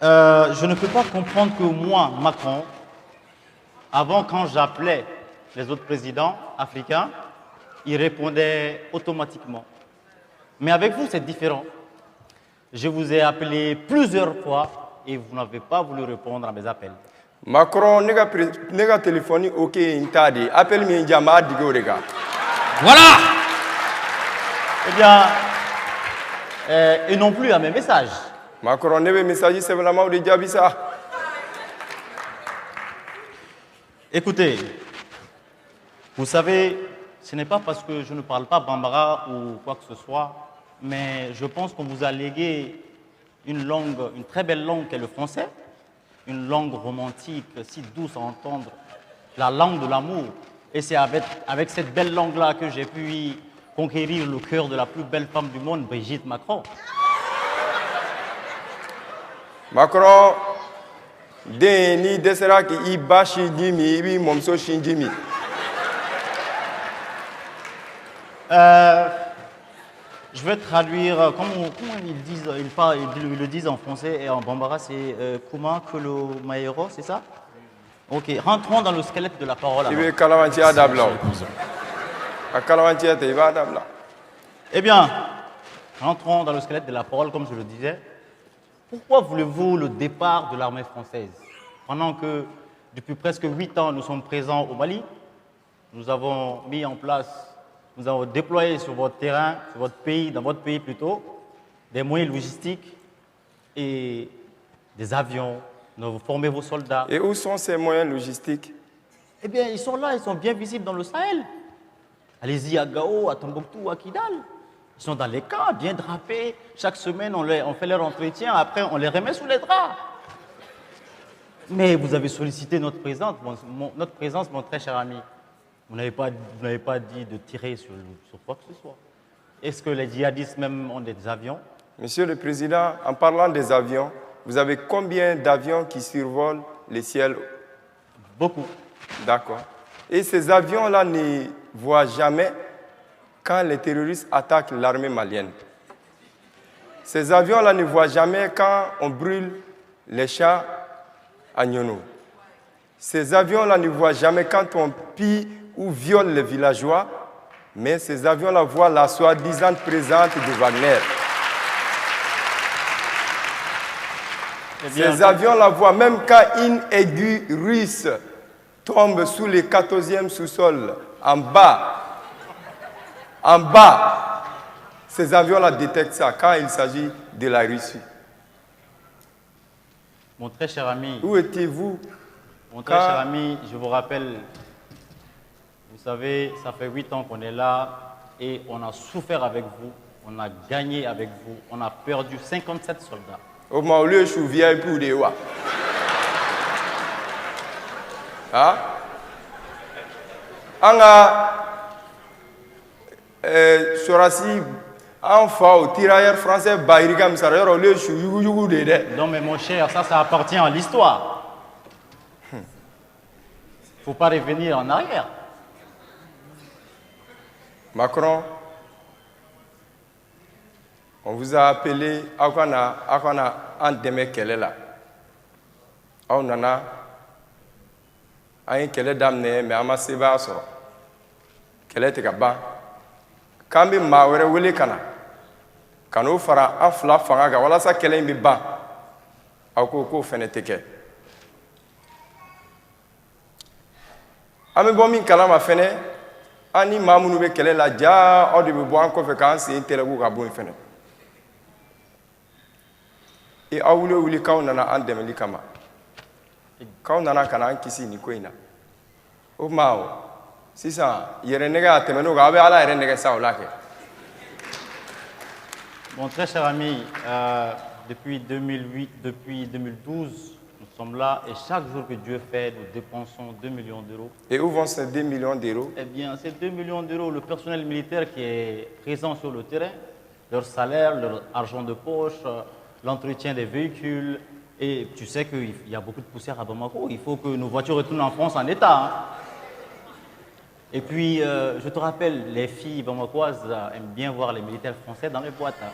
Je ne peux pas comprendre que moi, Macron, avant quand j'appelais les autres présidents africains, ils répondaient automatiquement. Mais avec vous, c'est différent. Je vous ai appelé plusieurs fois et vous n'avez pas voulu répondre à mes appels. Macron, nega téléphone, ok, intadi. Appelle-moi Jama Digorega. Voilà. Eh bien, et non plus à mes messages. Macron, nebe message, c'est vraiment de Djabisa. Écoutez, vous savez, ce n'est pas parce que je ne parle pas bambara ou quoi que ce soit, mais je pense qu'on vous a légué une très belle langue qu'est le français, une langue romantique, si douce à entendre, la langue de l'amour. Et c'est avec cette belle langue-là que j'ai pu conquérir le cœur de la plus belle femme du monde, Brigitte Macron. Macron, Deni desera ki iba shinjimi, ibi momso shinjimi. Je vais traduire, comment ils disent, ils le disent en français et en bambara, c'est Kuma Kolo Maero, c'est ça? Ok, rentrons dans le squelette de la parole. Eh bien, rentrons dans le squelette de la parole, comme je le disais. Pourquoi voulez-vous le départ de l'armée française? Pendant que depuis presque 8 ans, nous sommes présents au Mali, nous avons mis en place, nous avons déployé sur votre terrain, sur votre pays, dans votre pays plutôt, des moyens logistiques et des avions. Nous avons formé vos soldats. Et où sont ces moyens logistiques? Eh bien, ils sont là, ils sont bien visibles dans le Sahel. Allez-y à Gao, à Tombouctou, à Kidal. Ils sont dans les camps, bien drapés. Chaque semaine, on fait leur entretien. Après, on les remet sous les draps. Mais vous avez sollicité notre présence, mon très cher ami. Vous n'avez pas dit de tirer sur quoi que ce soit. Est-ce que les djihadistes même ont des avions? Monsieur le Président, en parlant des avions, vous avez combien d'avions qui survolent les ciels? Beaucoup. D'accord. Et ces avions-là ne voient jamais quand les terroristes attaquent l'armée malienne. Ces avions-là ne voient jamais quand on brûle les champs à Nyono. Ces avions-là ne voient jamais quand on pille ou viole les villageois, mais ces avions-là voient la soi-disant présence de Wagner. Ces avions-là voient même quand une aiguille russe tombe sous le 14e sous-sol, en bas, ces avions-là détectent ça quand il s'agit de la Russie. Mon très cher ami. Où étiez-vous? Mon très cher ami, je vous rappelle, vous savez, ça fait 8 ans qu'on est là et on a souffert avec vous, on a gagné avec vous, on a perdu 57 soldats. Au moins, je suis vieille pour des wa. Hein? Sorasi, en au tirailleur français, Bayrigam Sarayoro, le chou you de. Non, mais mon cher, ça appartient à l'histoire. Il ne faut pas revenir en arrière. Macron, on vous a appelé Akwana Andeme Kelela. On en a un Kele d'amener, mais à ma sévation. Kele te gaba. Kambi Mawere Willy Kana. Kano fara afla fanga, wala sa Kele mbiba. Akoko feneteke. Ame bomi kalama fene. Ani Mamounou be Kele la ja, ou de boire en fréquence et interroger Gabon fene. Et a voulu quand on en a un demelikama. Quand on en a un kisi ni koina. Au Mao, si ça, il y a un nègre temeno gabe à la renègre ça au lac. Mon très cher ami, depuis 2008, depuis 2012, nous sommes là et chaque jour que Dieu fait, nous dépensons 2 millions d'euros. Et où vont ces 2 millions d'euros? Eh bien, ces 2 millions d'euros, le personnel militaire qui est présent sur le terrain, leur salaire, leur argent de poche, l'entretien des véhicules. Et tu sais qu'il y a beaucoup de poussière à Bamako. Il faut que nos voitures retournent en France en état. Hein. Et puis, je te rappelle, les filles bamakoises aiment bien voir les militaires français dans les boîtes. Hein.